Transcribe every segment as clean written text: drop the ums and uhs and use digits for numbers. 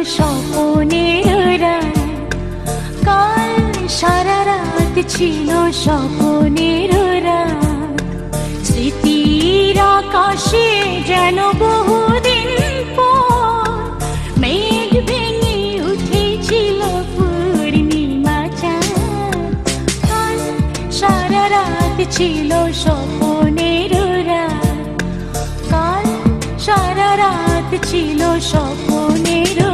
স্বপনের রাত, কাল সারা রাত ছিল স্বপনের রাত। স্মৃতির আকাশে যেন বহুদিন পর মেঘ ভেঙে উঠেছিল পূর্ণিমা চাঁদ। কাল সারা রাত ছিল স্বপনের রাত, কাল সারা রাত ছিল স্বপনের রাত।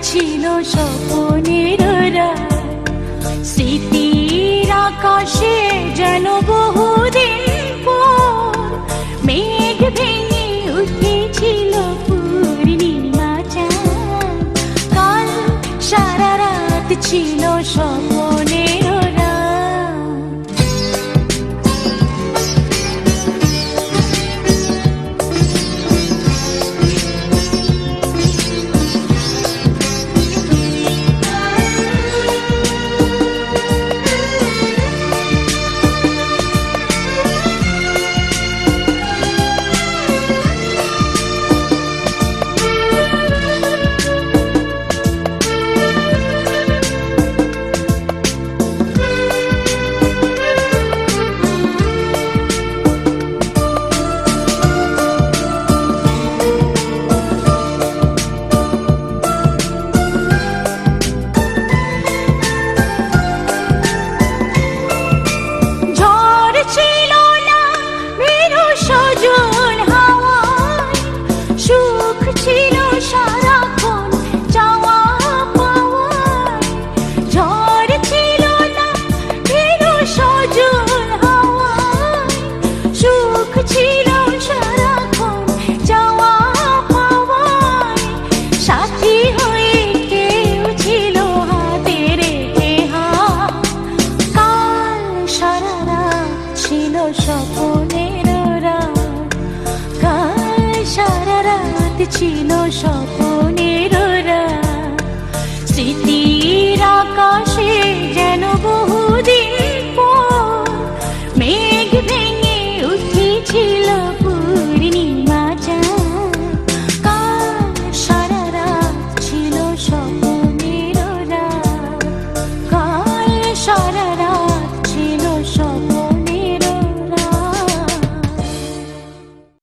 ছিল স্বপনের রাত, স্মৃতির আকাশে যেন বহুদিন পর মেঘ ভেঙে উঠেছিল পূর্ণিমা চাঁদ। কাল সারা রাত ছিল স্বপনের রাত। স্বপনের রাত, কাল সারা রাত ছিল স্বপ্ন।